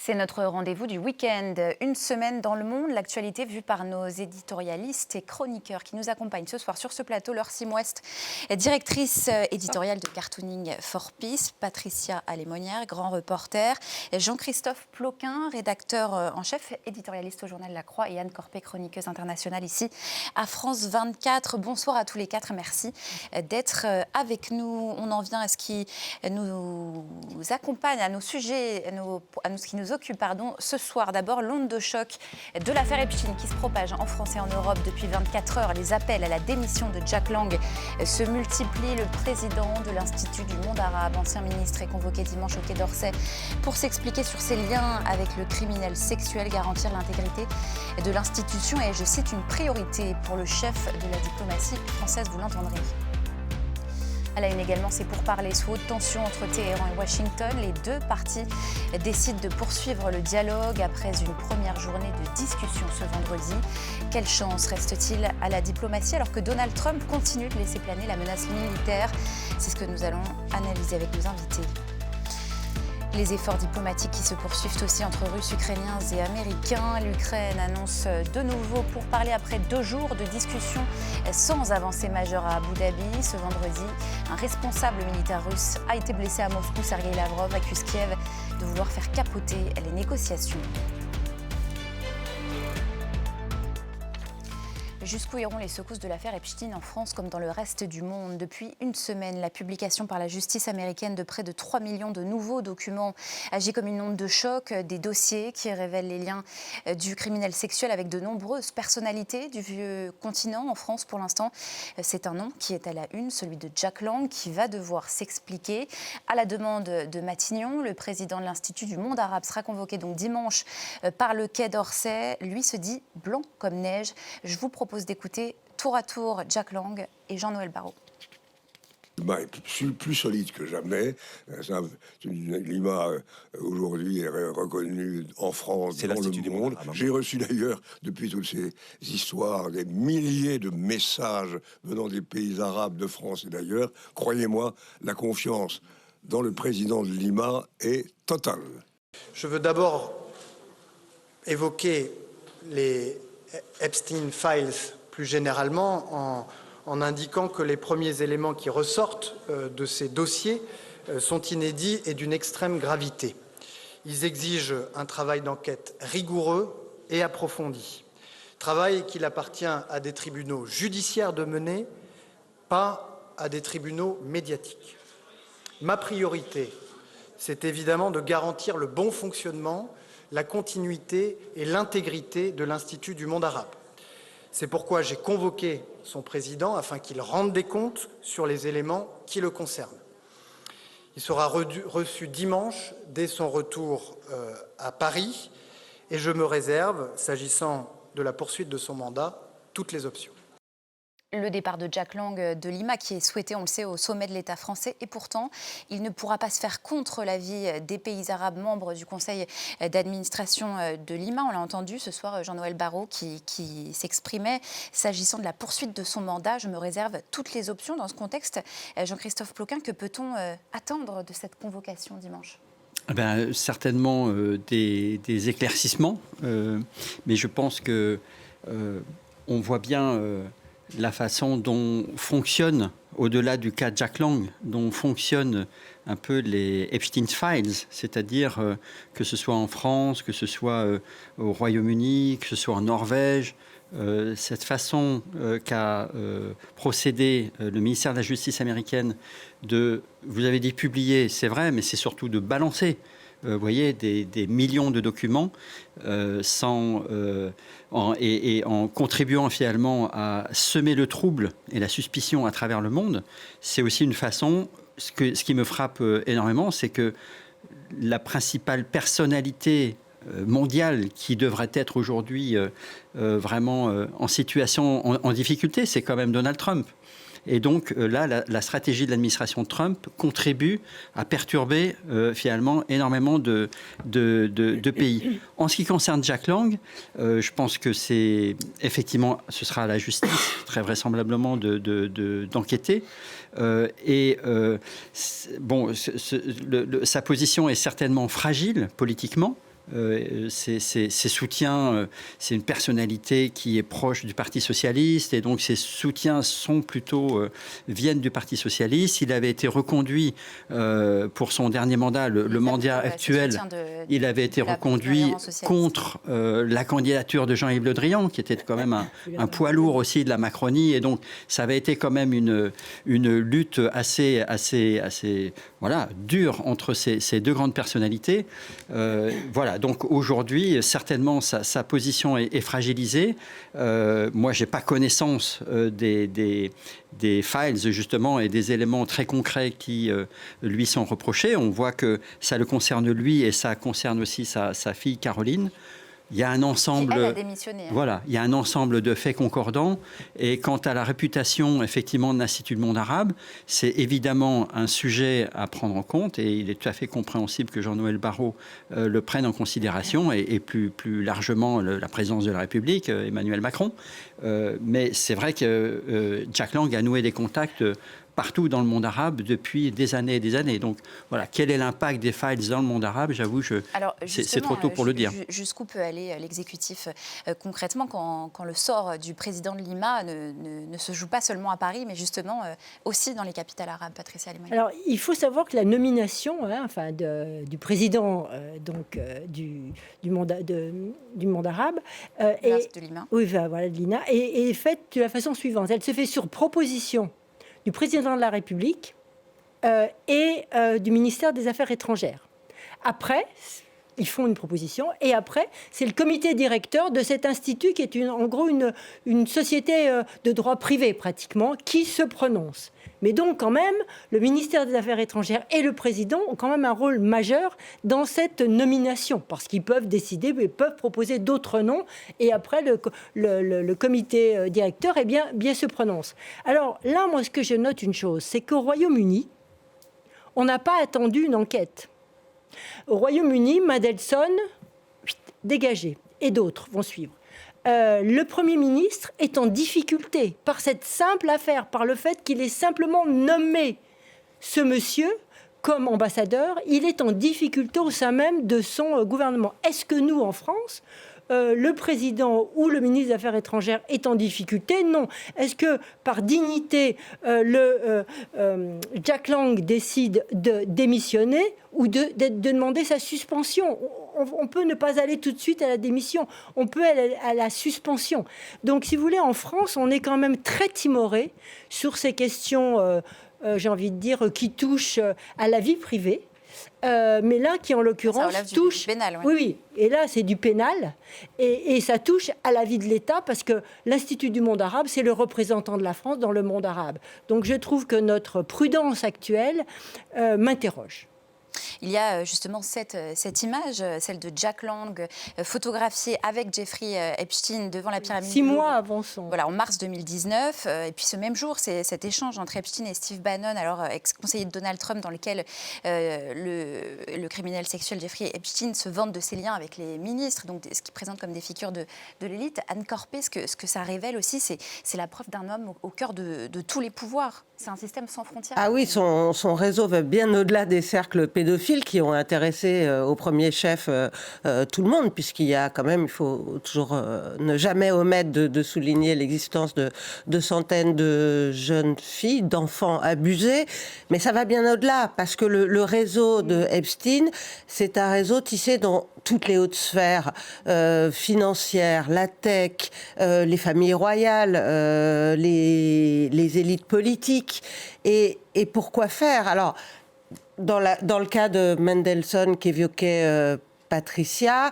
C'est notre rendez-vous du week-end. Une semaine dans le monde, l'actualité vue par nos éditorialistes et chroniqueurs qui nous accompagnent ce soir sur ce plateau. Laure Simouest, directrice éditoriale de Cartooning for Peace, Patricia Alémonière, grand reporter, Jean-Christophe Ploquin, rédacteur en chef, éditorialiste au journal La Croix, et Anne Corpet, chroniqueuse internationale ici à France 24. Bonsoir à tous les quatre, merci d'être avec nous. On en vient à ce qui nous accompagne, à nos sujets, à ce qui nous occupe ce soir. D'abord, l'onde de choc de l'affaire Epstein qui se propage en France et en Europe depuis 24 heures. Les appels à la démission de Jack Lang se multiplient. Le président de l'Institut du monde arabe, ancien ministre, est convoqué dimanche au Quai d'Orsay pour s'expliquer sur ses liens avec le criminel sexuel. Garantir l'intégrité de l'institution est, je cite, une priorité pour le chef de la diplomatie française, vous l'entendrez. À la une également, c'est pour parler sous haute tension entre Téhéran et Washington. Les deux parties décident de poursuivre le dialogue après une première journée de discussion ce vendredi. Quelle chance reste-t-il à la diplomatie alors que Donald Trump continue de laisser planer la menace militaire? C'est ce que nous allons analyser avec nos invités. Les efforts diplomatiques qui se poursuivent aussi entre Russes, Ukrainiens et Américains. L'Ukraine annonce de nouveau pourparlers après 2 jours de discussions sans avancée majeure à Abu Dhabi. Ce vendredi, un responsable militaire russe a été blessé à Moscou. Sergueï Lavrov accuse Kiev de vouloir faire capoter les négociations. Jusqu'où iront les secousses de l'affaire Epstein en France comme dans le reste du monde? Depuis une semaine, la publication par la justice américaine de près de 3 millions de nouveaux documents agit comme une onde de choc, des dossiers qui révèlent les liens du criminel sexuel avec de nombreuses personnalités du vieux continent. En France, pour l'instant, c'est un nom qui est à la une, celui de Jack Lang, qui va devoir s'expliquer. À la demande de Matignon, le président de l'Institut du monde arabe sera convoqué donc dimanche par le Quai d'Orsay. Lui se dit blanc comme neige. Je vous propose d'écouter tour à tour Jack Lang et Jean-Noël Barrot. Est plus solide que jamais. Lima, aujourd'hui, est reconnu en France, dans le monde. J'ai reçu d'ailleurs, depuis toutes ces histoires, des milliers de messages venant des pays arabes, de France et d'ailleurs. Croyez-moi, la confiance dans le président de Lima est totale. Je veux d'abord évoquer les Epstein Files plus généralement en indiquant que les premiers éléments qui ressortent de ces dossiers sont inédits et d'une extrême gravité. Ils exigent un travail d'enquête rigoureux et approfondi. Travail qu'il appartient à des tribunaux judiciaires de mener, pas à des tribunaux médiatiques. Ma priorité, c'est évidemment de garantir le bon fonctionnement, la continuité et l'intégrité de l'Institut du monde arabe. C'est pourquoi j'ai convoqué son président afin qu'il rende des comptes sur les éléments qui le concernent. Il sera reçu dimanche dès son retour à Paris et je me réserve, s'agissant de la poursuite de son mandat, toutes les options. Le départ de Jack Lang de Lima, qui est souhaité, on le sait, au sommet de l'État français. Et pourtant, il ne pourra pas se faire contre l'avis des pays arabes membres du conseil d'administration de Lima. On l'a entendu ce soir, Jean-Noël Barrot qui s'exprimait s'agissant de la poursuite de son mandat. Je me réserve toutes les options dans ce contexte. Jean-Christophe Ploquin, que peut-on attendre de cette convocation dimanche ? Certainement des éclaircissements, mais je pense que on voit bien la façon dont fonctionne, au-delà du cas Jack Lang, dont fonctionnent un peu les Epstein Files, c'est-à-dire que ce soit en France, que ce soit au Royaume-Uni, que ce soit en Norvège, cette façon qu'a procédé le ministère de la Justice américaine de, vous avez dit publier, c'est vrai, mais c'est surtout de balancer. Vous voyez, des millions de documents en contribuant finalement à semer le trouble et la suspicion à travers le monde. C'est aussi une façon, ce qui me frappe énormément, c'est que la principale personnalité mondiale qui devrait être aujourd'hui vraiment en situation, en difficulté, c'est quand même Donald Trump. Et donc là, la stratégie de l'administration Trump contribue à perturber finalement énormément de pays. En ce qui concerne Jack Lang, je pense que c'est effectivement, ce sera à la justice très vraisemblablement d'enquêter. Sa position est certainement fragile politiquement, ses soutiens, c'est une personnalité qui est proche du Parti socialiste, et donc ses soutiens viennent du Parti socialiste. Il avait été reconduit pour son dernier mandat, le mandat actuel. Il avait été reconduit contre la candidature de Jean-Yves Le Drian, qui était quand même un poids lourd aussi de la Macronie, et donc ça avait été quand même une lutte assez dure entre ces deux grandes personnalités. Voilà, donc aujourd'hui, certainement, sa position est fragilisée. Moi, je n'ai pas connaissance des files, justement, et des éléments très concrets qui lui sont reprochés. On voit que ça le concerne lui et ça concerne aussi sa fille Caroline. Il y a un ensemble, elle a démissionné. Voilà, il y a un ensemble de faits concordants. Et quant à la réputation, effectivement, de l'Institut du monde arabe, c'est évidemment un sujet à prendre en compte. Et il est tout à fait compréhensible que Jean-Noël Barrot le prenne en considération, et plus largement la présidence de la République, Emmanuel Macron. Mais c'est vrai que Jack Lang a noué des contacts partout dans le monde arabe depuis des années et des années. Donc voilà, quel est l'impact des files dans le monde arabe? J'avoue, c'est trop tôt pour le dire. Jusqu'où peut aller l'exécutif concrètement quand le sort du président de Lima ne se joue pas seulement à Paris, mais justement aussi dans les capitales arabes, Patricia Lemoine? Alors, il faut savoir que la nomination du président du monde arabe de Lima. Oui, voilà, de Lima, est faite de la façon suivante. Elle se fait sur proposition du président de la République et du ministère des Affaires étrangères. Après, ils font une proposition, et après, c'est le comité directeur de cet institut, qui est en gros une société de droit privé, pratiquement, qui se prononce. Mais donc, quand même, le ministère des Affaires étrangères et le président ont quand même un rôle majeur dans cette nomination, parce qu'ils peuvent décider, ils peuvent proposer d'autres noms, et après, le comité directeur bien se prononce. Alors là, moi, ce que je note une chose, c'est qu'au Royaume-Uni, on n'a pas attendu une enquête. Au Royaume-Uni, Mandelson, dégagé, et d'autres vont suivre. Le Premier ministre est en difficulté par cette simple affaire, par le fait qu'il ait simplement nommé ce monsieur comme ambassadeur. Il est en difficulté au sein même de son gouvernement. Est-ce que nous, en France, le président ou le ministre des Affaires étrangères est en difficulté? Non. Est-ce que, par dignité, Jack Lang décide de démissionner ou de demander sa suspension? On peut ne pas aller tout de suite à la démission. On peut aller à la suspension. Donc, si vous voulez, en France, on est quand même très timoré sur ces questions, j'ai envie de dire, qui touchent à la vie privée. Mais là, qui en l'occurrence touche... Du pénal, oui, et là, c'est du pénal, et ça touche à la vie de l'État, parce que l'Institut du monde arabe, c'est le représentant de la France dans le monde arabe. Donc je trouve que notre prudence actuelle m'interroge. Il y a justement cette image, celle de Jack Lang, photographiée avec Jeffrey Epstein devant la pyramide. 6 mois avant son... Voilà, en mars 2019. Et puis ce même jour, c'est cet échange entre Epstein et Steve Bannon, alors ex-conseiller de Donald Trump, dans lequel le criminel sexuel Jeffrey Epstein se vante de ses liens avec les ministres, donc ce qu'il présente comme des figures de l'élite. Anne Corpé, ce que ça révèle aussi, c'est la preuve d'un homme au cœur de tous les pouvoirs. C'est un système sans frontières. Ah oui, son réseau va bien au-delà des cercles pédophiles qui ont intéressé au premier chef tout le monde, puisqu'il y a quand même, il faut toujours ne jamais omettre de souligner l'existence de centaines de jeunes filles, d'enfants abusés. Mais ça va bien au-delà, parce que le réseau de Epstein, c'est un réseau tissé dans toutes les hautes sphères financières, la tech, les familles royales, les élites politiques. Et pourquoi faire? Alors, dans le cas de Mandelson qu'évoquait Patricia,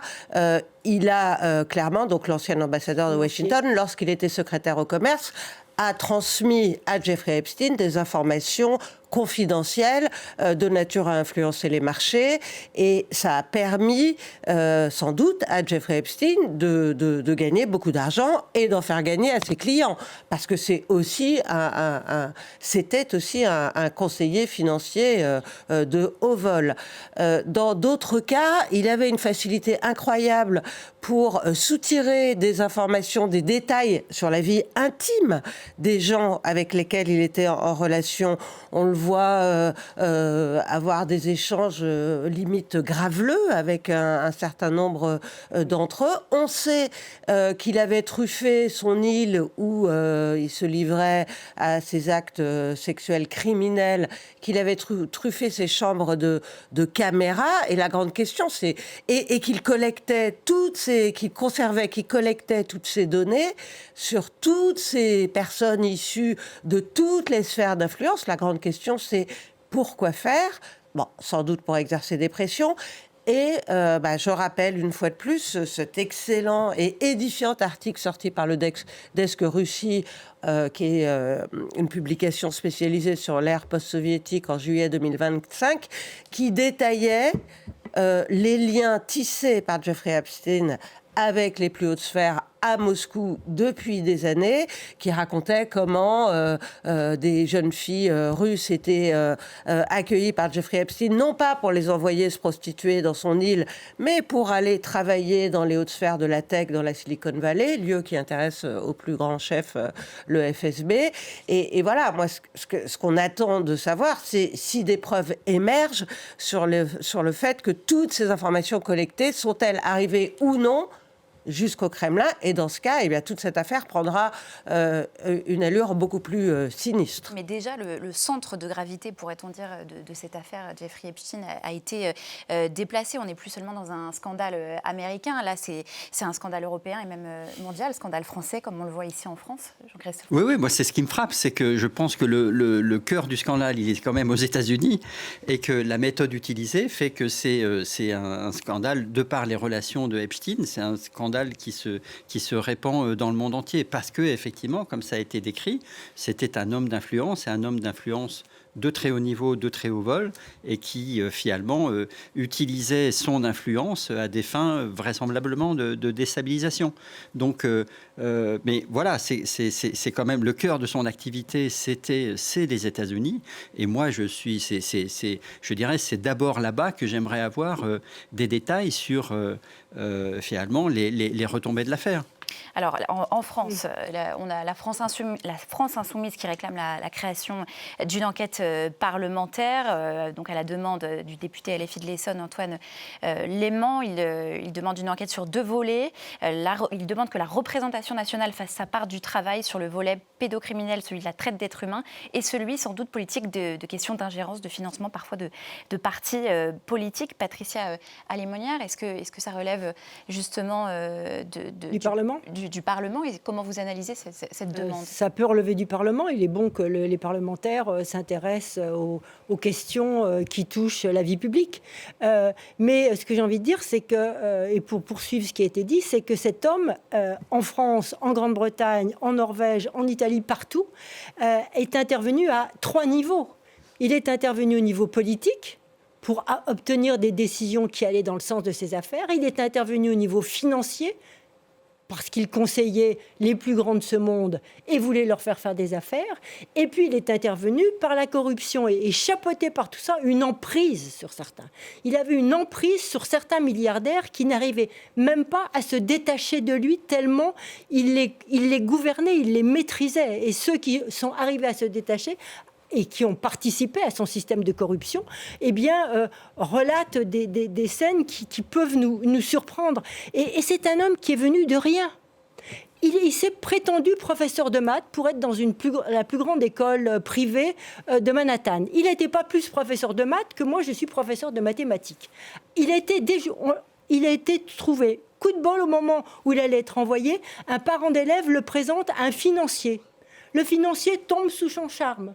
il a clairement, donc l'ancien ambassadeur de Washington, lorsqu'il était secrétaire au commerce, a transmis à Jeffrey Epstein des informations confidentielles de nature à influencer les marchés, et ça a permis sans doute à Jeffrey Epstein de gagner beaucoup d'argent et d'en faire gagner à ses clients, parce que c'est aussi c'était aussi un conseiller financier de haut vol. Dans d'autres cas, il avait une facilité incroyable pour soutirer des informations, des détails sur la vie intime des gens avec lesquels il était en relation. On le voit avoir des échanges limite graveleux avec un certain nombre d'entre eux. On sait qu'il avait truffé son île où il se livrait à ses actes sexuels criminels, qu'il avait truffé ses chambres de caméras. Et la grande question, c'est... Et qu'il collectait qu'il collectait toutes ces données sur toutes ces personnes issues de toutes les sphères d'influence. La grande question, c'est pourquoi faire ? Bon, sans doute pour exercer des pressions. Et je rappelle une fois de plus cet excellent et édifiant article sorti par le Desk Russie, qui est une publication spécialisée sur l'ère post-soviétique en juillet 2025, qui détaillait les liens tissés par Jeffrey Epstein avec les plus hautes sphères à Moscou depuis des années, qui racontait comment des jeunes filles russes étaient accueillies par Jeffrey Epstein, non pas pour les envoyer se prostituer dans son île, mais pour aller travailler dans les hautes sphères de la tech dans la Silicon Valley, lieu qui intéresse au plus grand chef le FSB. Et voilà, moi, ce qu'on attend de savoir, c'est si des preuves émergent sur le fait que toutes ces informations collectées sont-elles arrivées ou non jusqu'au Kremlin, et dans ce cas, eh bien, toute cette affaire prendra une allure beaucoup plus sinistre. Mais déjà, le centre de gravité, pourrait-on dire, de cette affaire Jeffrey Epstein a été déplacé. On n'est plus seulement dans un scandale américain, là c'est un scandale européen et même mondial, scandale français, comme on le voit ici en France. Oui, moi c'est ce qui me frappe, c'est que je pense que le cœur du scandale, il est quand même aux États-Unis, et que la méthode utilisée fait que c'est un scandale de par les relations de Epstein, c'est un scandale qui se répand dans le monde entier, parce que effectivement, comme ça a été décrit, c'était un homme d'influence, et un homme d'influence de très haut niveau, de très haut vol, et qui finalement utilisait son influence à des fins vraisemblablement de déstabilisation. Donc, mais voilà, c'est quand même le cœur de son activité, c'est les États-Unis. Et moi, je dirais, c'est d'abord là-bas que j'aimerais avoir des détails sur finalement les retombées de l'affaire. Alors, en France, on a la France insoumise qui réclame la création d'une enquête parlementaire, donc à la demande du député LFI de l'Essonne, Antoine Léman. Il demande une enquête sur 2 volets. Il demande que la représentation nationale fasse sa part du travail sur le volet pédocriminel, celui de la traite d'êtres humains, et celui sans doute politique de questions d'ingérence, de financement parfois de partis politiques. Patricia Alimonière, est-ce que ça relève justement du Parlement du Parlement, et comment vous analysez cette demande ? Ça peut relever du Parlement. Il est bon que les parlementaires s'intéressent aux questions qui touchent la vie publique. Mais ce que j'ai envie de dire, c'est que, et pour poursuivre ce qui a été dit, c'est que cet homme, en France, en Grande-Bretagne, en Norvège, en Italie, partout, est intervenu à 3 niveaux. Il est intervenu au niveau politique, pour obtenir des décisions qui allaient dans le sens de ses affaires. Il est intervenu au niveau financier, parce qu'il conseillait les plus grands de ce monde et voulait leur faire des affaires. Et puis, il est intervenu par la corruption et chapeauté par tout ça, une emprise sur certains. Il avait une emprise sur certains milliardaires qui n'arrivaient même pas à se détacher de lui, tellement il les gouvernait, il les maîtrisait. Et ceux qui sont arrivés à se détacher et qui ont participé à son système de corruption, eh bien, relatent des scènes qui peuvent nous surprendre. Et c'est un homme qui est venu de rien. Il s'est prétendu professeur de maths pour être dans la plus grande école privée de Manhattan. Il n'était pas plus professeur de maths que moi, je suis professeur de mathématiques. Il a été trouvé, coup de bol, au moment où il allait être envoyé, un parent d'élève le présente à un financier. Le financier tombe sous son charme.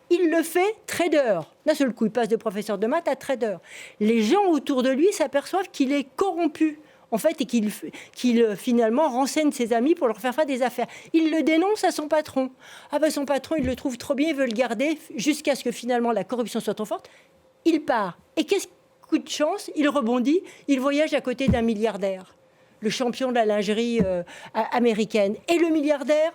Il le fait trader. D'un seul coup, il passe de professeur de maths à trader. Les gens autour de lui s'aperçoivent qu'il est corrompu, en fait, et qu'il finalement renseigne ses amis pour leur faire des affaires. Il le dénonce à son patron. Ah ben, son patron, il le trouve trop bien, il veut le garder jusqu'à ce que finalement la corruption soit trop forte. Il part. Et qu'est-ce coup de chance, il rebondit, il voyage à côté d'un milliardaire, le champion de la lingerie américaine. Et le milliardaire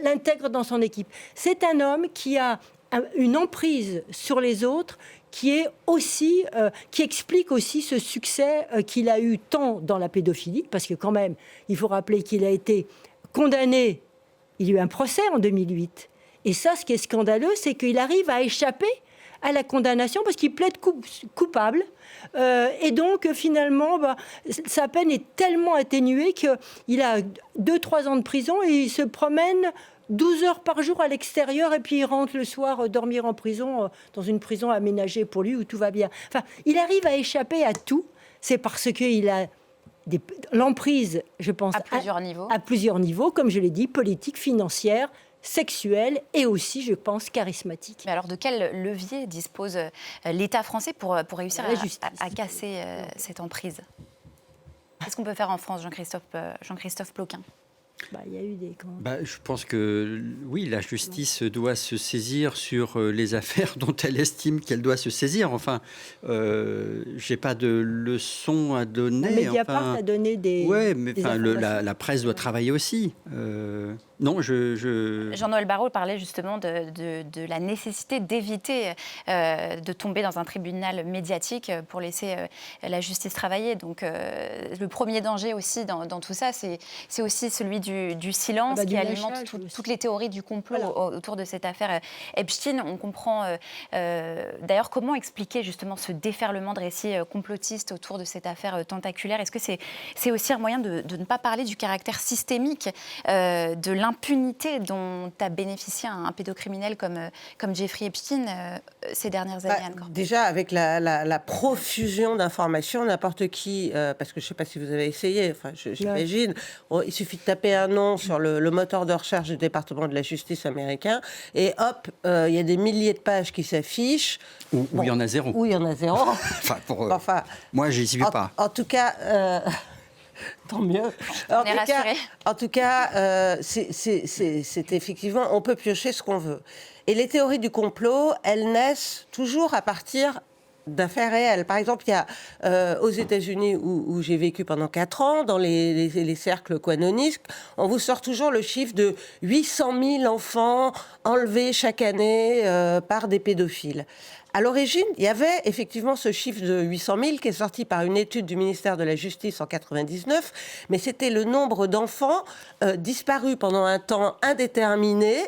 l'intègre dans son équipe. C'est un homme qui a une emprise sur les autres qui explique aussi ce succès qu'il a eu tant dans la pédophilie, parce que quand même, il faut rappeler qu'il a été condamné, il y a eu un procès en 2008, Et ça, ce qui est scandaleux, c'est qu'il arrive à échapper à la condamnation parce qu'il plaide coupable. Et donc, finalement, sa peine est tellement atténuée qu'il a 2-3 ans de prison et il se promène 12 heures par jour à l'extérieur et puis il rentre le soir dormir en prison, dans une prison aménagée pour lui où tout va bien. Enfin, il arrive à échapper à tout. C'est parce qu'il a l'emprise, je pense, à plusieurs niveaux. À plusieurs niveaux, comme je l'ai dit, politique, financière, sexuelle et aussi, je pense, charismatique. Mais alors, de quel levier dispose l'État français pour réussir à casser cette emprise? Qu'est-ce qu'on peut faire en France, Jean-Christophe Ploquin? Il y a eu des... je pense que, oui, la justice doit se saisir sur les affaires dont elle estime qu'elle doit se saisir. Enfin, je n'ai pas de leçons à donner. Mediapart a donné des... Oui, mais la presse doit travailler aussi. Non, Jean-Noël Barrot parlait justement de la nécessité d'éviter de tomber dans un tribunal médiatique pour laisser la justice travailler. Donc, le premier danger aussi dans tout ça, c'est aussi celui du silence qui alimente toutes les théories du complot autour de cette affaire Epstein. On comprend d'ailleurs comment expliquer justement ce déferlement de récits complotistes autour de cette affaire tentaculaire. Est-ce que c'est aussi un moyen de ne pas parler du caractère systémique de l'impunité dont a bénéficié un pédocriminel comme Jeffrey Epstein ces dernières années, Anne Corpet? Déjà, avec la profusion d'informations, n'importe qui, parce que je ne sais pas si vous avez essayé, j'imagine, il suffit de taper un nom sur le moteur de recherche du département de la justice américain, et hop, il y a des milliers de pages qui s'affichent. Où il y en a zéro. Où il y en a zéro. Moi, je n'y vais pas. En tout cas... Tant mieux. En tout cas, c'est effectivement, on peut piocher ce qu'on veut. Et les théories du complot, elles naissent toujours à partir d'affaires réelles. Par exemple, il y a aux États-Unis où j'ai vécu pendant 4 ans, dans les cercles quanonistes, on vous sort toujours le chiffre de 800 000 enfants enlevés chaque année par des pédophiles. À l'origine, il y avait effectivement ce chiffre de 800 000 qui est sorti par une étude du ministère de la Justice en 1999, mais c'était le nombre d'enfants disparus pendant un temps indéterminé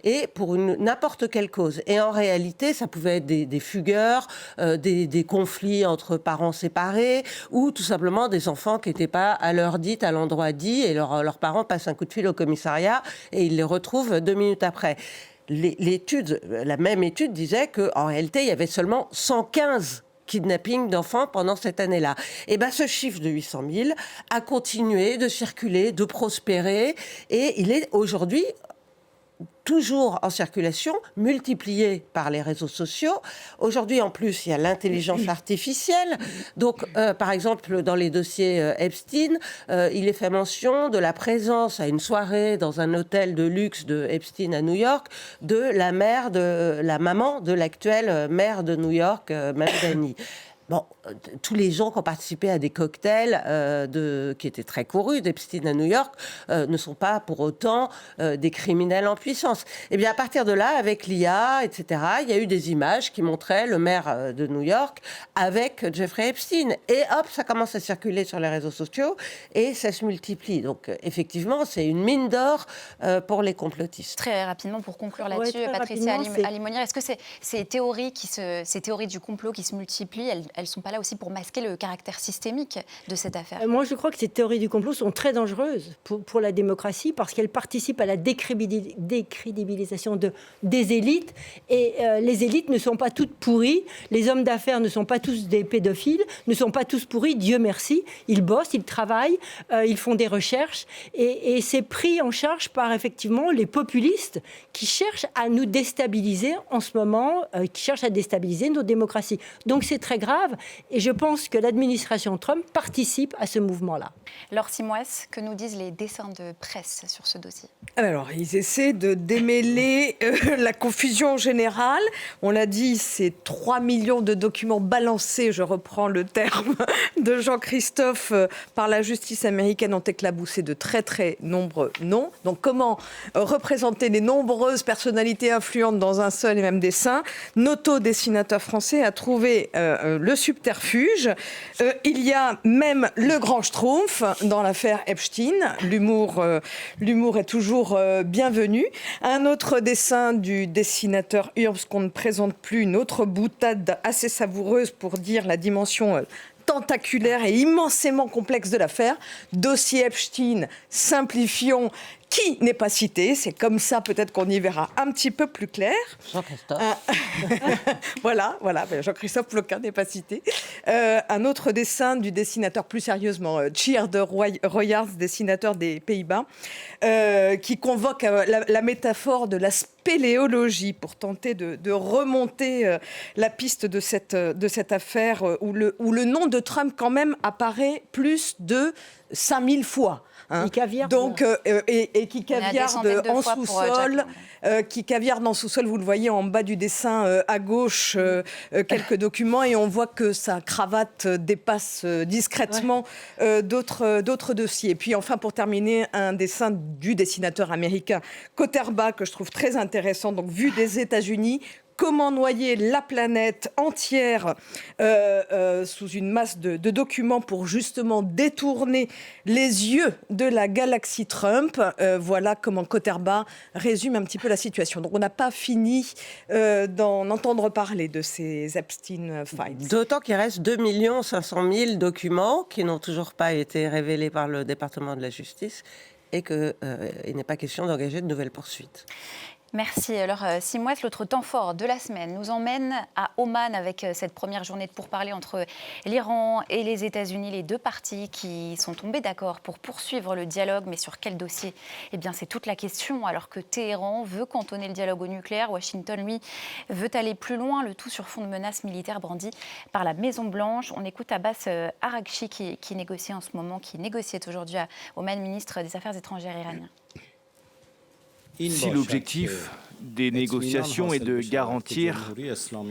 et pour n'importe quelle cause. Et en réalité, ça pouvait être des fugueurs, des conflits entre parents séparés, ou tout simplement des enfants qui n'étaient pas à l'heure dite, à l'endroit dit, et leurs parents passent un coup de fil au commissariat et ils les retrouvent 2 minutes après. La même étude disait qu'en réalité, il y avait seulement 115 kidnappings d'enfants pendant cette année-là. Et bien, ce chiffre de 800 000 a continué de circuler, de prospérer, et il est aujourd'hui toujours en circulation, multiplié par les réseaux sociaux. Aujourd'hui, en plus, il y a l'intelligence artificielle. Donc, par exemple, dans les dossiers Epstein, il est fait mention de la présence à une soirée dans un hôtel de luxe de Epstein à New York de la maman de l'actuelle maire de New York, Mamdani. Bon, tous les gens qui ont participé à des cocktails qui étaient très courus d'Epstein à New York ne sont pas pour autant des criminels en puissance. Et bien à partir de là, avec l'IA, etc., il y a eu des images qui montraient le maire de New York avec Jeffrey Epstein. Et hop, ça commence à circuler sur les réseaux sociaux et ça se multiplie. Donc effectivement, c'est une mine d'or pour les complotistes. Très rapidement, pour conclure là-dessus, Patricia Alimonière, est-ce que ces théories du complot qui se multiplient, elles ne sont pas là aussi pour masquer le caractère systémique de cette affaire? Moi, je crois que ces théories du complot sont très dangereuses pour la démocratie parce qu'elles participent à la décrédibilisation des élites. Et les élites ne sont pas toutes pourries. Les hommes d'affaires ne sont pas tous des pédophiles, ne sont pas tous pourris, Dieu merci. Ils bossent, ils travaillent, ils font des recherches. Et c'est pris en charge par, effectivement, les populistes qui cherchent à nous déstabiliser en ce moment, qui cherchent à déstabiliser nos démocraties. Donc c'est très grave. Et je pense que l'administration Trump participe à ce mouvement-là. Laure Simoes, que nous disent les dessins de presse sur ce dossier? Alors, ils essaient de démêler la confusion générale. On l'a dit, c'est 3 millions de documents balancés, je reprends le terme de Jean-Christophe, par la justice américaine, ont éclaboussé de très très nombreux noms. Donc, comment représenter les nombreuses personnalités influentes dans un seul et même dessin? Noto, dessinateur français, a trouvé le subterfuge subterfuge. Il y a même le grand schtroumpf dans l'affaire Epstein. L'humour est toujours bienvenu. Un autre dessin du dessinateur Urbs qu'on ne présente plus, une autre boutade assez savoureuse pour dire la dimension tentaculaire et immensément complexe de l'affaire. Dossier Epstein, simplifions, qui n'est pas cité. C'est comme ça peut-être qu'on y verra un petit peu plus clair. Jean-Christophe. Voilà, Jean-Christophe Ploquin n'est pas cité. Un autre dessin du dessinateur, plus sérieusement, Tjeerd Royaerts, dessinateur des Pays-Bas, qui convoque la métaphore de la spéléologie pour tenter de remonter la piste de cette affaire où le nom de Trump quand même apparaît plus de 5000 fois. Qui caviarde. Donc, et qui caviarde en sous-sol. Qui caviarde en sous-sol, vous le voyez en bas du dessin à gauche, quelques documents, et on voit que sa cravate dépasse discrètement d'autres dossiers. Et puis enfin, pour terminer, un dessin du dessinateur américain Koterba, que je trouve très intéressant, donc vu des États-Unis. Comment noyer la planète entière sous une masse de documents pour justement détourner les yeux de la galaxie Trump. Voilà comment Koterba résume un petit peu la situation. Donc on n'a pas fini d'en entendre parler de ces Epstein Files. D'autant qu'il reste 2 500 000 documents qui n'ont toujours pas été révélés par le département de la justice et qu'il n'est pas question d'engager de nouvelles poursuites. Merci. Alors, Simoes, l'autre temps fort de la semaine nous emmène à Oman avec cette première journée de pourparlers entre l'Iran et les États-Unis, les deux parties qui sont tombées d'accord pour poursuivre le dialogue. Mais sur quel dossier ? Eh bien, c'est toute la question. Alors que Téhéran veut cantonner le dialogue au nucléaire, Washington, lui, veut aller plus loin, le tout sur fond de menaces militaires brandies par la Maison-Blanche. On écoute Abbas Araghchi qui négocie en ce moment, qui négociait aujourd'hui à Oman, ministre des Affaires étrangères iranien. Si l'objectif des négociations est de garantir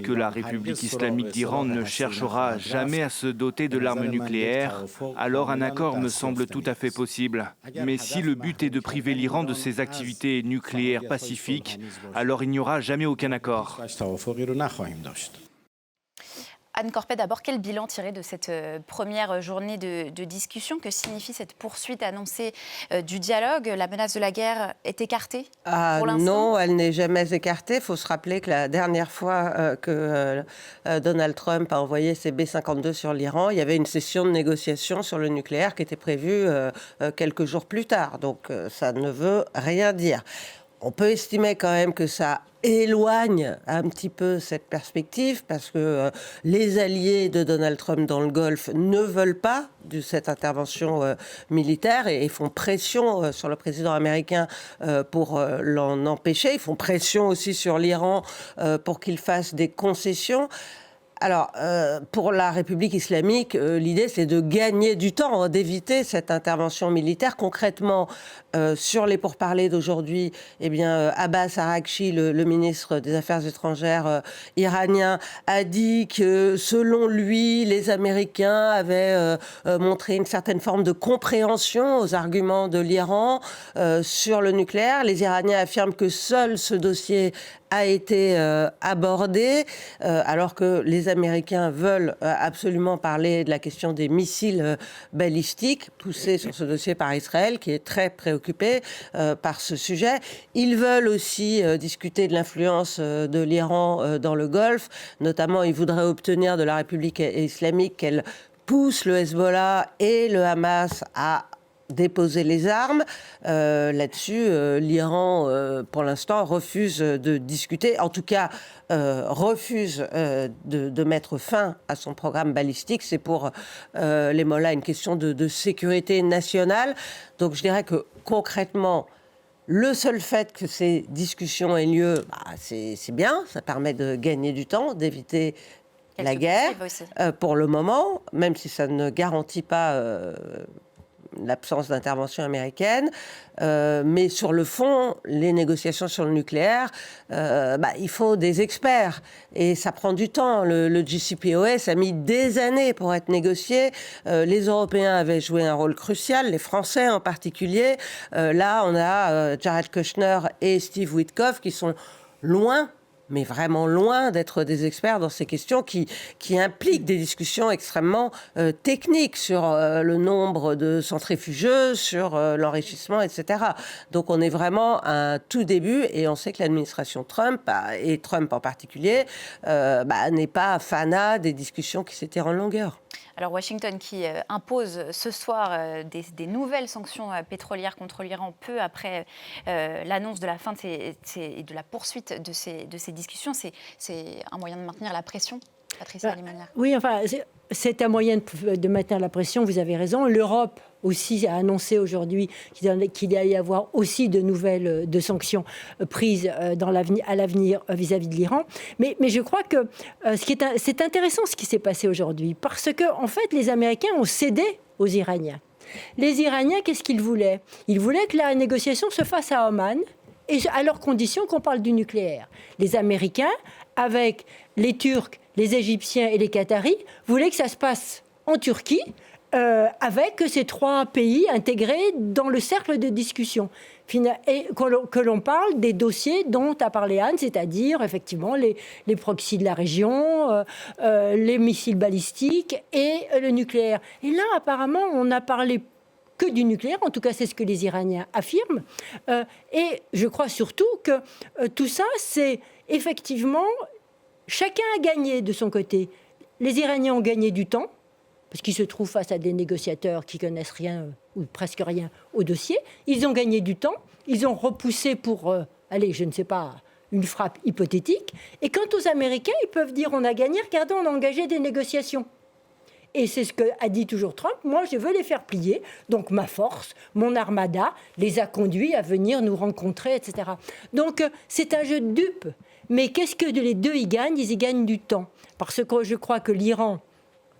que la République islamique d'Iran ne cherchera jamais à se doter de l'arme nucléaire, alors un accord me semble tout à fait possible. Mais si le but est de priver l'Iran de ses activités nucléaires pacifiques, alors il n'y aura jamais aucun accord. Anne Corpet, d'abord, quel bilan tirer de cette première journée de discussion ? Que signifie cette poursuite annoncée du dialogue ? La menace de la guerre est écartée pour l'instant ? Non, elle n'est jamais écartée. Il faut se rappeler que la dernière fois que Donald Trump a envoyé ses B-52 sur l'Iran, il y avait une session de négociation sur le nucléaire qui était prévue quelques jours plus tard. Donc ça ne veut rien dire. On peut estimer quand même que ça éloigne un petit peu cette perspective parce que les alliés de Donald Trump dans le Golfe ne veulent pas de cette intervention militaire et font pression sur le président américain pour l'en empêcher. Ils font pression aussi sur l'Iran pour qu'il fasse des concessions. Alors, pour la République islamique, l'idée, c'est de gagner du temps, d'éviter cette intervention militaire. Concrètement, sur les pourparlers d'aujourd'hui, eh bien, Abbas Araghchi, le ministre des Affaires étrangères iranien, a dit que, selon lui, les Américains avaient montré une certaine forme de compréhension aux arguments de l'Iran sur le nucléaire. Les Iraniens affirment que seul ce dossier a été abordé, alors que les Américains veulent absolument parler de la question des missiles balistiques, poussés sur ce dossier par Israël, qui est très préoccupé par ce sujet. Ils veulent aussi discuter de l'influence de l'Iran dans le Golfe. Notamment, ils voudraient obtenir de la République islamique qu'elle pousse le Hezbollah et le Hamas à déposer les armes. Là-dessus, l'Iran, pour l'instant, refuse de discuter, en tout cas refuse de mettre fin à son programme balistique. C'est pour les Mollahs une question de sécurité nationale. Donc je dirais que concrètement, le seul fait que ces discussions aient lieu, c'est bien, ça permet de gagner du temps, d'éviter la guerre pour le moment, même si ça ne garantit pas l'absence d'intervention américaine. Mais sur le fond, les négociations sur le nucléaire, il faut des experts. Et ça prend du temps. Le JCPOA a mis des années pour être négocié. Les Européens avaient joué un rôle crucial, les Français en particulier. Là, on a Jared Kushner et Steve Witkoff qui sont loin mais vraiment loin d'être des experts dans ces questions qui impliquent des discussions extrêmement techniques sur le nombre de centrifugeuses, sur l'enrichissement, etc. Donc on est vraiment à un tout début et on sait que l'administration Trump, et Trump en particulier, n'est pas fanat des discussions qui s'étirent en longueur. Alors Washington qui impose ce soir des nouvelles sanctions pétrolières contre l'Iran peu après l'annonce de la fin de la poursuite de ces discussions, c'est un moyen de maintenir la pression, Patricia Limonière? Oui, enfin, c'est un moyen de maintenir la pression, vous avez raison. L'Europe aussi a annoncé aujourd'hui qu'il allait y avoir aussi de nouvelles de sanctions prises à l'avenir vis-à-vis de l'Iran. Mais je crois que c'est intéressant ce qui s'est passé aujourd'hui, parce que en fait, les Américains ont cédé aux Iraniens. Les Iraniens, qu'est-ce qu'ils voulaient? Ils voulaient que la négociation se fasse à Oman, et à leurs conditions qu'on parle du nucléaire. Les Américains, avec les Turcs, les Égyptiens et les Qataris, voulaient que ça se passe en Turquie, avec ces 3 pays intégrés dans le cercle de discussion. Et que l'on parle des dossiers dont a parlé Anne, c'est-à-dire effectivement les proxys de la région, les missiles balistiques et le nucléaire. Et là, apparemment, on n'a parlé que du nucléaire, en tout cas c'est ce que les Iraniens affirment. Et je crois surtout que tout ça, c'est effectivement, chacun a gagné de son côté. Les Iraniens ont gagné du temps, parce qu'ils se trouvent face à des négociateurs qui connaissent rien, ou presque rien, au dossier. Ils ont gagné du temps, ils ont repoussé pour, je ne sais pas, une frappe hypothétique. Et quant aux Américains, ils peuvent dire on a gagné, regardez, on a engagé des négociations. Et c'est ce qu'a dit toujours Trump, moi je veux les faire plier, donc ma force, mon armada les a conduits à venir nous rencontrer, etc. Donc c'est un jeu de dupes. Mais qu'est-ce que les deux y gagnent? Ils y gagnent du temps. Parce que je crois que l'Iran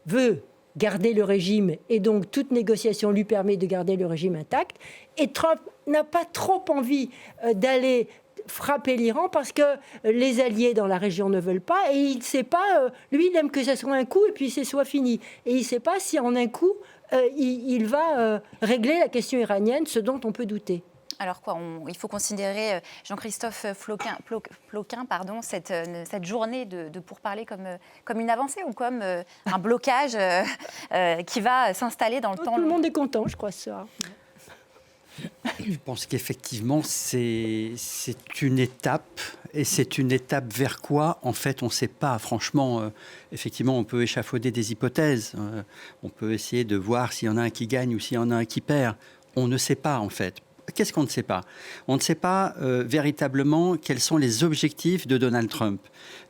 veut garder le régime, et donc toute négociation lui permet de garder le régime intact. Et Trump n'a pas trop envie d'aller frapper l'Iran parce que les alliés dans la région ne veulent pas, et il ne sait pas, lui il aime que ça soit un coup et puis c'est soit fini. Et il ne sait pas si en un coup il va régler la question iranienne, ce dont on peut douter. Alors quoi, il faut considérer, Jean-Christophe Ploquin, cette journée de pourparlers comme une avancée ou comme un blocage qui va s'installer dans le temps. Tout le monde est content, je crois, ce soir. Je pense qu'effectivement, c'est une étape. Et c'est une étape vers quoi? En fait, on ne sait pas. Franchement, effectivement, on peut échafauder des hypothèses. On peut essayer de voir s'il y en a un qui gagne ou s'il y en a un qui perd. On ne sait pas, en fait. Qu'est-ce qu'on ne sait pas? On ne sait pas véritablement quels sont les objectifs de Donald Trump.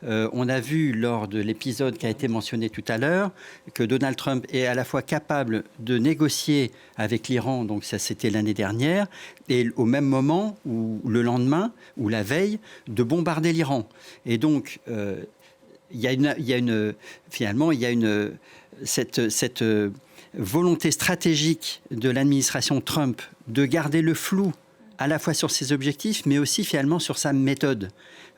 On a vu lors de l'épisode qui a été mentionné tout à l'heure que Donald Trump est à la fois capable de négocier avec l'Iran, donc ça c'était l'année dernière, et au même moment, ou le lendemain, ou la veille, de bombarder l'Iran. Et donc, cette volonté stratégique de l'administration Trump de garder le flou à la fois sur ses objectifs, mais aussi finalement sur sa méthode.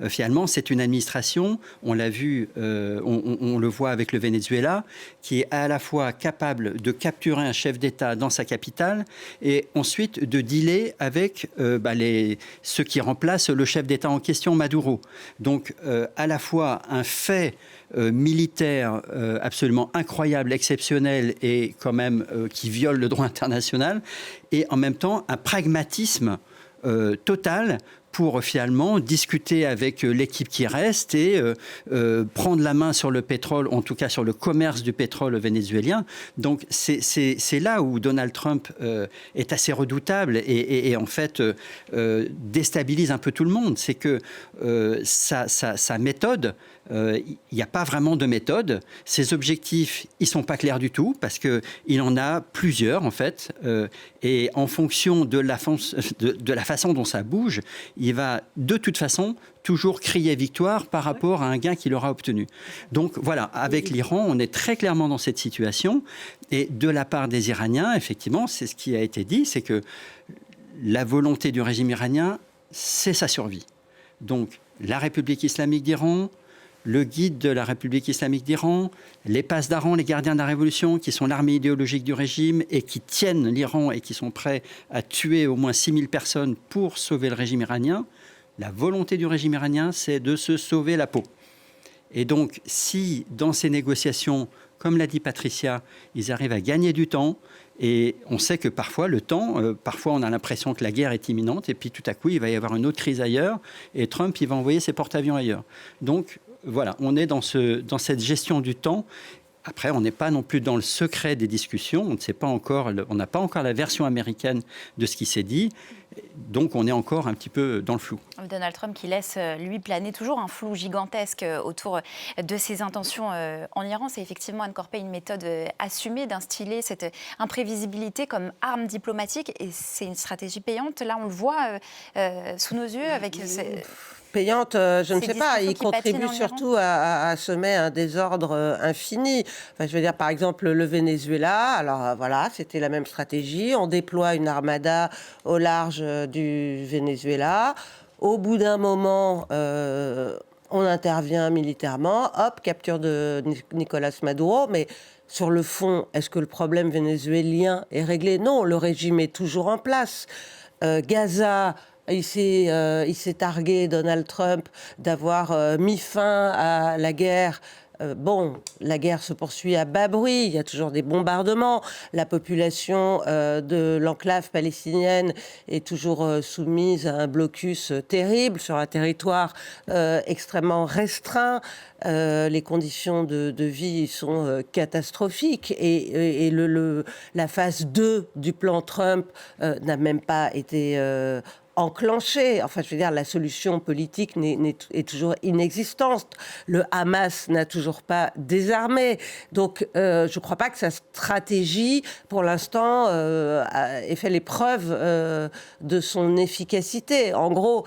Finalement, c'est une administration, on l'a vu, on le voit avec le Venezuela, qui est à la fois capable de capturer un chef d'État dans sa capitale et ensuite de dealer avec ceux qui remplacent le chef d'État en question, Maduro. Donc, à la fois un fait militaire absolument incroyable, exceptionnel et quand même qui viole le droit international, et en même temps un pragmatisme total pour finalement discuter avec l'équipe qui reste et prendre la main sur le pétrole, en tout cas sur le commerce du pétrole vénézuélien. Donc c'est là où Donald Trump est assez redoutable et en fait déstabilise un peu tout le monde. C'est que sa méthode, il n'y a pas vraiment de méthode. Ses objectifs, ils ne sont pas clairs du tout parce qu'il en a plusieurs en fait. Et en fonction de la façon dont ça bouge, il va de toute façon toujours crier victoire par rapport à un gain qu'il aura obtenu. Donc voilà, avec l'Iran, on est très clairement dans cette situation. Et de la part des Iraniens, effectivement, c'est ce qui a été dit, c'est que la volonté du régime iranien, c'est sa survie. Donc la République islamique d'Iran, le guide de la République islamique d'Iran, les pasdaran, les gardiens de la révolution, qui sont l'armée idéologique du régime et qui tiennent l'Iran et qui sont prêts à tuer au moins 6000 personnes pour sauver le régime iranien, La volonté du régime iranien, c'est de se sauver la peau. Et donc, si dans ces négociations, comme l'a dit Patricia, ils arrivent à gagner du temps, et on sait que parfois, le temps, parfois on a l'impression que la guerre est imminente, et puis tout à coup, il va y avoir une autre crise ailleurs, et Trump, il va envoyer ses porte-avions ailleurs. Donc, voilà, on est dans cette gestion du temps. Après, on n'est pas non plus dans le secret des discussions, on ne sait pas encore, on n'a pas encore la version américaine de ce qui s'est dit, donc on est encore un petit peu dans le flou. Donald Trump qui laisse, lui, planer toujours un flou gigantesque autour de ses intentions en Iran. C'est effectivement, Anne Corpet, une méthode assumée d'instiller cette imprévisibilité comme arme diplomatique, et c'est une stratégie payante. Là, on le voit sous nos yeux avec... Payante, je ne sais pas, il contribue surtout à semer un désordre infini. Enfin, je veux dire, par exemple, le Venezuela, alors voilà, c'était la même stratégie, on déploie une armada au large du Venezuela, au bout d'un moment, on intervient militairement, hop, capture de Nicolas Maduro, mais sur le fond, est-ce que le problème vénézuélien est réglé? Non, le régime est toujours en place. Gaza... Il s'est targué, Donald Trump, d'avoir mis fin à la guerre. Bon, la guerre se poursuit à bas bruit, il y a toujours des bombardements. La population de l'enclave palestinienne est toujours soumise à un blocus terrible sur un territoire extrêmement restreint. Les conditions de vie sont catastrophiques et la phase 2 du plan Trump n'a même pas été enclenché. Enfin, je veux dire, la solution politique est toujours inexistante. Le Hamas n'a toujours pas désarmé. Donc, je ne crois pas que sa stratégie, pour l'instant, ait fait les preuves de son efficacité. En gros,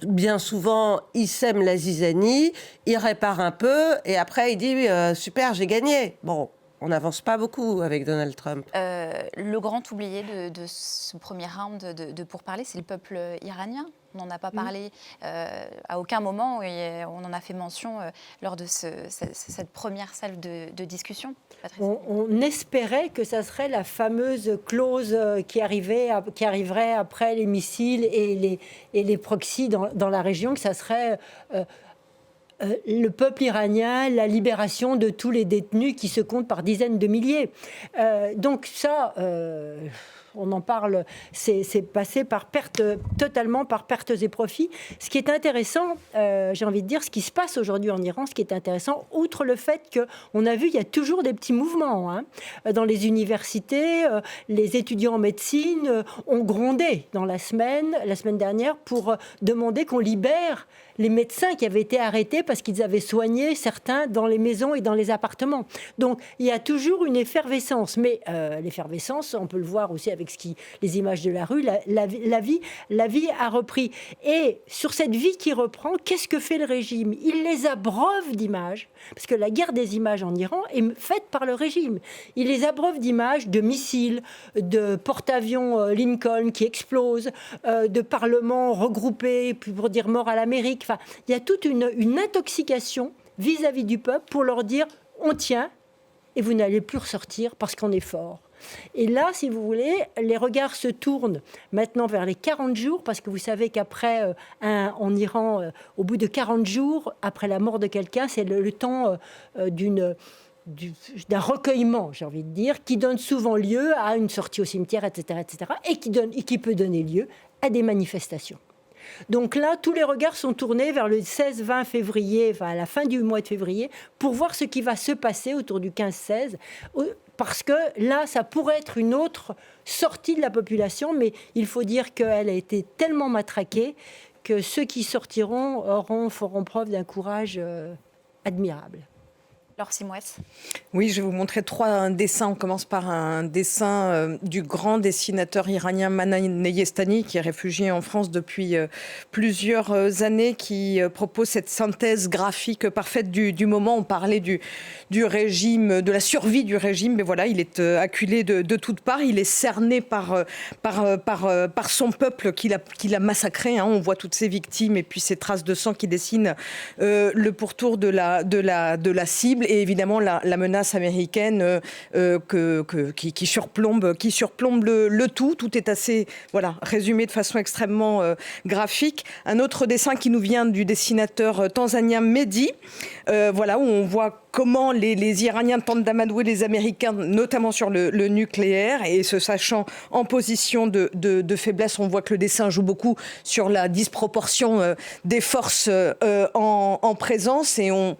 bien souvent, il sème la zizanie, il répare un peu, et après, il dit « super, j'ai gagné ». Bon. On n'avance pas beaucoup avec Donald Trump. Le grand oublié de ce premier round de pourparlers, c'est le peuple iranien. On n'en a pas parlé à aucun moment, et on en a fait mention lors de cette première salle de discussion. On espérait que ça serait la fameuse clause qui arriverait après les missiles et les proxys dans la région, que ça serait... le peuple iranien, la libération de tous les détenus qui se comptent par dizaines de milliers. Donc ça, on en parle, c'est passé totalement par pertes et profits. Ce qui est intéressant, j'ai envie de dire, ce qui se passe aujourd'hui en Iran, ce qui est intéressant, outre le fait qu'on a vu, il y a toujours des petits mouvements. Dans les universités, les étudiants en médecine ont grondé dans la semaine dernière pour demander qu'on libère les médecins qui avaient été arrêtés parce qu'ils avaient soigné certains dans les maisons et dans les appartements. Donc, il y a toujours une effervescence. Mais l'effervescence, on peut le voir aussi avec les images de la rue, la vie a repris. Et sur cette vie qui reprend, qu'est-ce que fait le régime? Il les abreuve d'images, parce que la guerre des images en Iran est faite par le régime. Il les abreuve d'images de missiles, de porte-avions Lincoln qui explosent, de parlements regroupés pour dire mort à l'Amérique. Enfin, il y a toute une intoxication vis-à-vis du peuple pour leur dire on tient et vous n'allez plus ressortir parce qu'on est fort. Et là, si vous voulez, les regards se tournent maintenant vers les 40 jours, parce que vous savez qu'après, en Iran, au bout de 40 jours, après la mort de quelqu'un, c'est le temps d'un recueillement, j'ai envie de dire, qui donne souvent lieu à une sortie au cimetière, etc., et qui peut donner lieu à des manifestations. Donc là, tous les regards sont tournés vers le 16-20 février, enfin à la fin du mois de février, pour voir ce qui va se passer autour du 15-16, parce que là, ça pourrait être une autre sortie de la population, mais il faut dire qu'elle a été tellement matraquée que ceux qui sortiront feront preuve d'un courage admirable. Laure Simouès. Oui, je vais vous montrer 3 dessins. On commence par un dessin du grand dessinateur iranien Mana Neyestani, qui est réfugié en France depuis plusieurs années, qui propose cette synthèse graphique parfaite du moment. On parlait du régime, de la survie du régime, mais voilà, il est acculé de toutes parts. Il est cerné par son peuple qu'il a massacré. On voit toutes ces victimes et puis ces traces de sang qui dessinent le pourtour de la cible. et évidemment la menace américaine qui surplombe le tout. Tout est assez résumé de façon extrêmement graphique. Un autre dessin qui nous vient du dessinateur tanzanien Mehdi, où on voit comment les Iraniens tentent d'amadouer les Américains, notamment sur le nucléaire, et se sachant en position de faiblesse. On voit que le dessin joue beaucoup sur la disproportion des forces en présence, et on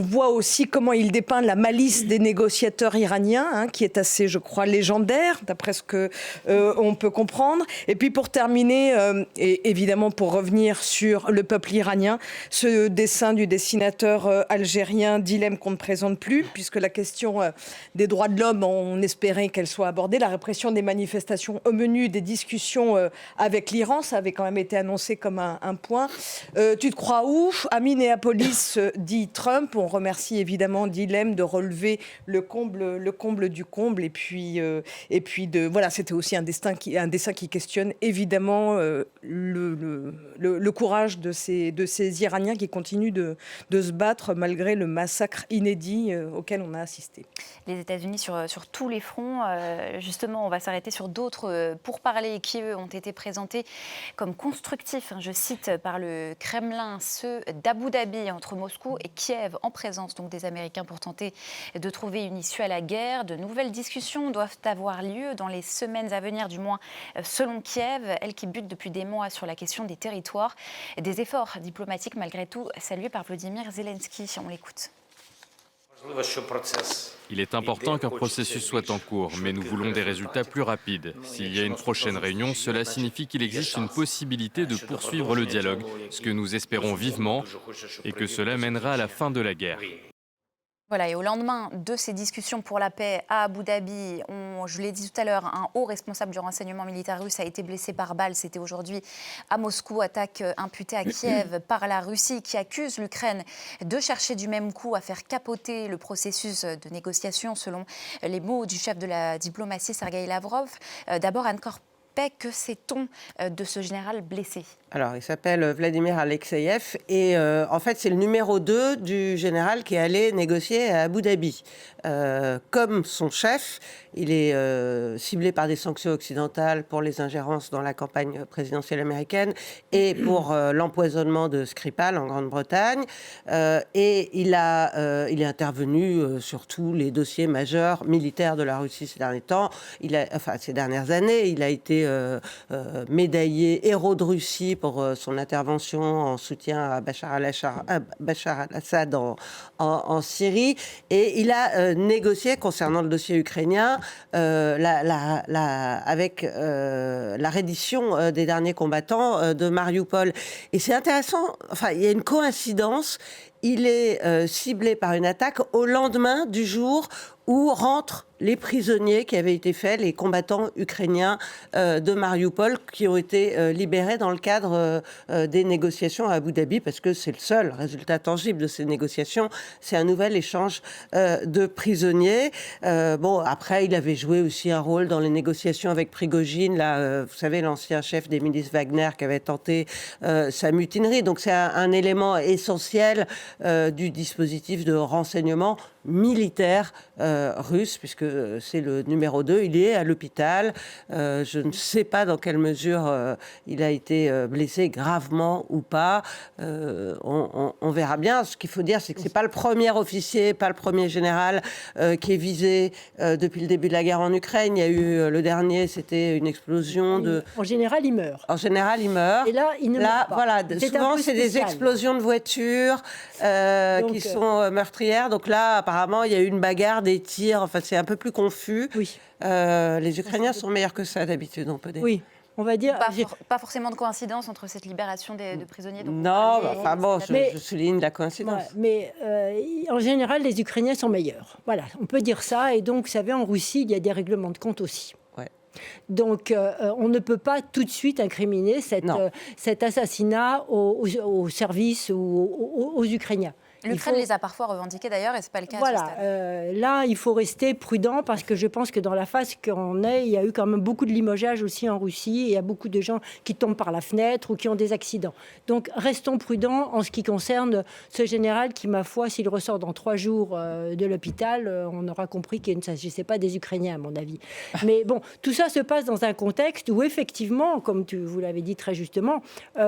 voit aussi comment il dépeint la malice des négociateurs iraniens, qui est assez, je crois, légendaire, d'après ce que on peut comprendre. Et puis pour terminer, et évidemment pour revenir sur le peuple iranien, ce dessin du dessinateur algérien, dilemme qu'on ne présente plus, puisque la question des droits de l'homme, on espérait qu'elle soit abordée. La répression des manifestations au menu des discussions avec l'Iran, ça avait quand même été annoncé comme un point. Tu te crois où? À Minneapolis, dit Trump. On remercie évidemment Dilemme de relever le comble du comble. Et puis c'était aussi un dessin qui questionne évidemment le courage de ces Iraniens qui continuent de se battre malgré le massacre inédit auquel on a assisté. Les États-Unis sur tous les fronts. Justement, on va s'arrêter sur d'autres pourparlers qui, eux, ont été présentés comme constructifs, je cite, par le Kremlin, ceux d'Abu Dhabi entre Moscou et Kiev, en présence donc des Américains pour tenter de trouver une issue à la guerre. De nouvelles discussions doivent avoir lieu dans les semaines à venir, du moins selon Kiev, elle qui bute depuis des mois sur la question des territoires. Des efforts diplomatiques malgré tout salués par Volodymyr Zelensky. On l'écoute. Il est important qu'un processus soit en cours, mais nous voulons des résultats plus rapides. S'il y a une prochaine réunion, cela signifie qu'il existe une possibilité de poursuivre le dialogue, ce que nous espérons vivement, et que cela mènera à la fin de la guerre. Voilà, et au lendemain de ces discussions pour la paix à Abu Dhabi, je l'ai dit tout à l'heure, un haut responsable du renseignement militaire russe a été blessé par balle. C'était aujourd'hui à Moscou, attaque imputée à Kiev par la Russie qui accuse l'Ukraine de chercher du même coup à faire capoter le processus de négociation, selon les mots du chef de la diplomatie, Sergueï Lavrov. D'abord, Anne-Corpet, que sait-on de ce général blessé ? Alors, il s'appelle Vladimir Alexeyev et en fait, c'est le numéro 2 du général qui est allé négocier à Abu Dhabi. Comme son chef, il est ciblé par des sanctions occidentales pour les ingérences dans la campagne présidentielle américaine et pour l'empoisonnement de Skripal en Grande-Bretagne. Et il est intervenu sur tous les dossiers majeurs militaires de la Russie ces derniers temps. Ces dernières années, il a été médaillé héros de Russie pour son intervention en soutien à Bachar al-Assad en Syrie. Et il a négocié, concernant le dossier ukrainien, avec la reddition des derniers combattants de Mariupol. Et c'est intéressant, il y a une coïncidence. Il est ciblé par une attaque au lendemain du jour où rentrent les prisonniers qui avaient été faits, les combattants ukrainiens de Mariupol, qui ont été libérés dans le cadre des négociations à Abu Dhabi, parce que c'est le seul résultat tangible de ces négociations, c'est un nouvel échange de prisonniers. Après, il avait joué aussi un rôle dans les négociations avec Prigojine, vous savez, l'ancien chef des milices Wagner qui avait tenté sa mutinerie. Donc c'est un élément essentiel du dispositif de renseignement militaire russe, puisque c'est le numéro 2, il est à l'hôpital. Je ne sais pas dans quelle mesure il a été blessé gravement ou pas. On verra bien. Ce qu'il faut dire, c'est que c'est pas le premier officier, pas le premier général qui est visé depuis le début de la guerre en Ukraine. Il y a eu le dernier, c'était une explosion de... En général, il meurt. En général, il meurt. Et là, il ne meurt pas. Voilà, souvent, c'est des explosions de voitures qui sont meurtrières. Donc là, apparemment, il y a eu une bagarre, des tirs. Enfin, c'est un peu plus confus. Oui. Les Ukrainiens sont meilleurs que ça d'habitude, on peut dire. Oui. On va dire... Pas forcément de coïncidence entre cette libération de prisonniers. Non, je souligne la coïncidence. Ouais, mais en général, les Ukrainiens sont meilleurs. Voilà, on peut dire ça. Et donc, vous savez, en Russie, il y a des règlements de compte aussi. Ouais. Donc, on ne peut pas tout de suite incriminer cet assassinat au service ou aux Ukrainiens. L'Ukraine les a parfois revendiqués d'ailleurs, et ce n'est pas le cas. Voilà, là, il faut rester prudent parce que je pense que dans la phase qu'on est, il y a eu quand même beaucoup de limogeages aussi en Russie. Et il y a beaucoup de gens qui tombent par la fenêtre ou qui ont des accidents. Donc, restons prudents en ce qui concerne ce général qui, ma foi, s'il ressort dans 3 jours de l'hôpital, on aura compris qu'il ne s'agissait pas des Ukrainiens, à mon avis. Mais bon, tout ça se passe dans un contexte où, effectivement, comme vous l'avez dit très justement,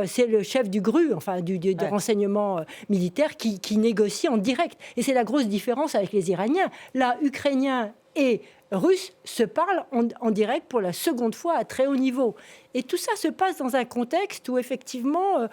c'est le chef du GRU, enfin du renseignement militaire, qui négocie en direct. Et c'est la grosse différence avec les Iraniens. Là, Ukrainiens et Russes se parlent en direct pour la seconde fois à très haut niveau. Et tout ça se passe dans un contexte où, effectivement,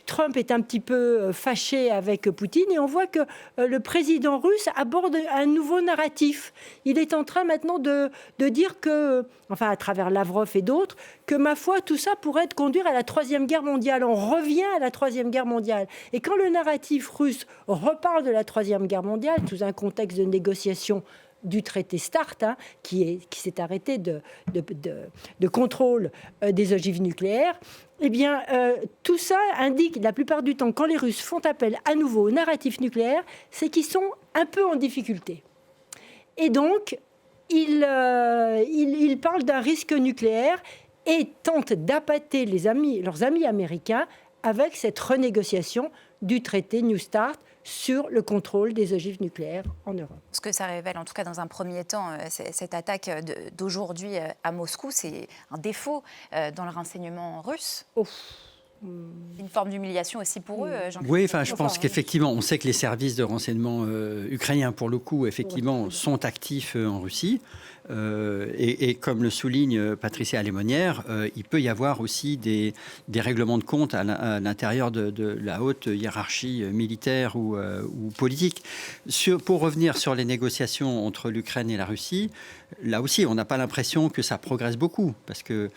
Trump est un petit peu fâché avec Poutine et on voit que le président russe aborde un nouveau narratif. Il est en train maintenant de dire que, enfin, à travers Lavrov et d'autres, que, ma foi, tout ça pourrait conduire à la Troisième Guerre mondiale. On revient à la Troisième Guerre mondiale. Et quand le narratif russe reparle de la Troisième Guerre mondiale, sous un contexte de négociation du traité START, qui s'est arrêté de contrôle des ogives nucléaires, eh bien, tout ça indique, la plupart du temps, quand les Russes font appel à nouveau au narratif nucléaire, c'est qu'ils sont un peu en difficulté. Et donc, ils parlent d'un risque nucléaire et tentent d'appâter leurs amis américains avec cette renégociation du traité New START sur le contrôle des ogives nucléaires en Europe. Ce que ça révèle, en tout cas dans un premier temps, cette attaque d'aujourd'hui à Moscou, c'est un défaut dans le renseignement russe. Une forme d'humiliation aussi pour eux, Jean-Christophe. Oui, enfin, je pense qu'effectivement, on sait que les services de renseignement ukrainiens, pour le coup, effectivement, sont actifs en Russie. Et comme le souligne Patricia Alémonière, il peut y avoir aussi des règlements de compte à l'intérieur de la haute hiérarchie militaire ou politique. Pour revenir sur les négociations entre l'Ukraine et la Russie, là aussi, on n'a pas l'impression que ça progresse beaucoup, parce que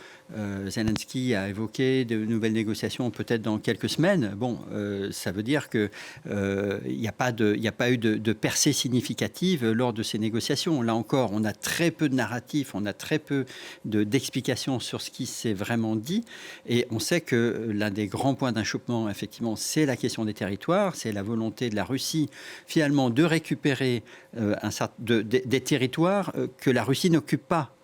Zelensky a évoqué de nouvelles négociations peut-être dans quelques semaines. Bon, ça veut dire qu'il n'y a pas eu de percée significative lors de ces négociations. Là encore, on a très peu de narratifs, on a très peu d'explications sur ce qui s'est vraiment dit. Et on sait que l'un des grands points d'achoppement, effectivement, c'est la question des territoires, c'est la volonté de la Russie, finalement, de récupérer des territoires que la Russie n'occupe pas,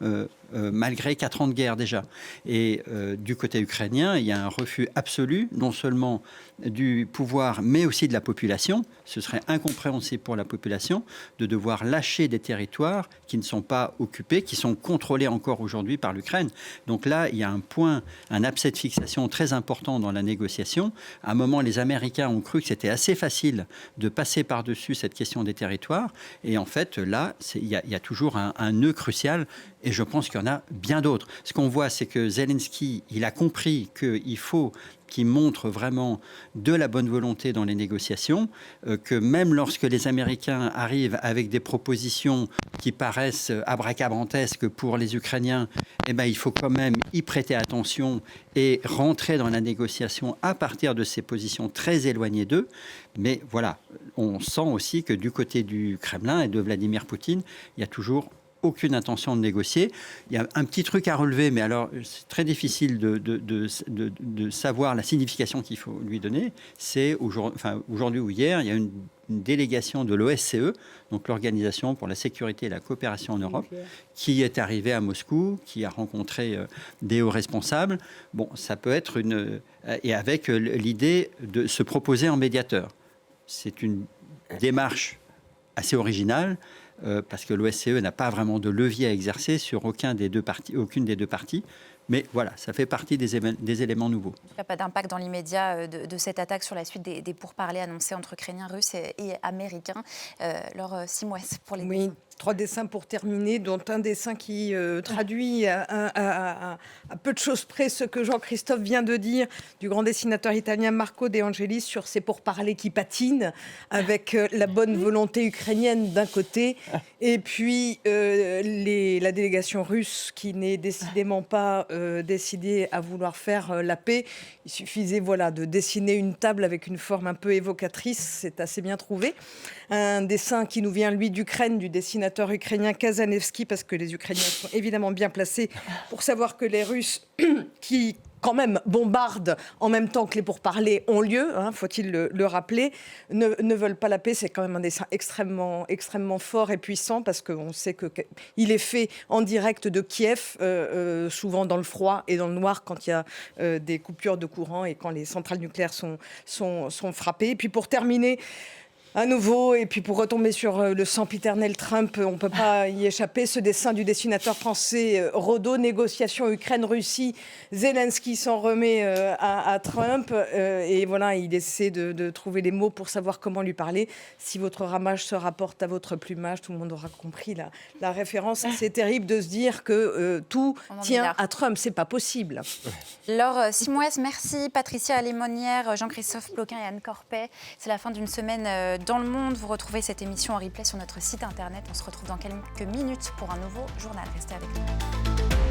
malgré 4 ans de guerre déjà. Et du côté ukrainien, il y a un refus absolu, non seulement du pouvoir, mais aussi de la population. Ce serait incompréhensible pour la population de devoir lâcher des territoires qui ne sont pas occupés, qui sont contrôlés encore aujourd'hui par l'Ukraine. Donc là, il y a un abcès de fixation très important dans la négociation. À un moment, les Américains ont cru que c'était assez facile de passer par-dessus cette question des territoires. Et en fait, là, il y a toujours un nœud crucial. Et je pense qu'il y en a bien d'autres. Ce qu'on voit, c'est que Zelensky, il a compris qu'il faut qu'il montre vraiment de la bonne volonté dans les négociations, que même lorsque les Américains arrivent avec des propositions qui paraissent abracadabrantesques pour les Ukrainiens, eh ben, il faut quand même y prêter attention et rentrer dans la négociation à partir de ces positions très éloignées d'eux. Mais voilà, on sent aussi que du côté du Kremlin et de Vladimir Poutine, il y a toujours aucune intention de négocier. Il y a un petit truc à relever, mais alors c'est très difficile de savoir la signification qu'il faut lui donner. C'est aujourd'hui ou hier, il y a une délégation de l'OSCE, donc l'Organisation pour la sécurité et la coopération en Europe, qui est arrivée à Moscou, qui a rencontré des hauts responsables. Bon, ça peut être et avec l'idée de se proposer en médiateur. C'est une démarche assez originale, parce que l'OSCE n'a pas vraiment de levier à exercer sur aucune des deux parties. Mais voilà, ça fait partie des éléments nouveaux. Il n'y a pas d'impact dans l'immédiat de cette attaque sur la suite des pourparlers annoncés entre Ukrainiens, Russes et Américains. Laure Simoes, pour les dessins. 3 dessins pour terminer, dont un dessin qui traduit à peu de choses près ce que Jean-Christophe vient de dire du grand dessinateur italien Marco De Angelis sur ces pourparlers qui patinent, avec la bonne volonté ukrainienne d'un côté, et puis la délégation russe qui n'est décidément pas décidée à vouloir faire la paix. Il suffisait de dessiner une table avec une forme un peu évocatrice, c'est assez bien trouvé. Un dessin qui nous vient, lui, d'Ukraine, du dessinateur ukrainien Kazanevski, parce que les Ukrainiens sont évidemment bien placés pour savoir que les Russes qui quand même bombardent en même temps que les pourparlers ont lieu, faut-il le rappeler, ne veulent pas la paix. C'est quand même un dessin extrêmement, extrêmement fort et puissant parce qu'on sait qu'il est fait en direct de Kiev, souvent dans le froid et dans le noir quand il y a des coupures de courant et quand les centrales nucléaires sont frappées. Et puis pour terminer, à nouveau, et puis pour retomber sur le sempiternel Trump, on ne peut pas y échapper. Ce dessin du dessinateur français Rodot, négociation Ukraine-Russie, Zelensky s'en remet à Trump. Et voilà, il essaie de trouver les mots pour savoir comment lui parler. Si votre ramage se rapporte à votre plumage, tout le monde aura compris la référence. C'est terrible de se dire que tout tient à Trump. C'est pas possible. Laure Simoes, merci. Patricia Lémonière, Jean-Christophe Ploquin et Anne Corpet. C'est la fin d'une semaine dans le monde. Vous retrouvez cette émission en replay sur notre site internet. On se retrouve dans quelques minutes pour un nouveau journal. Restez avec nous.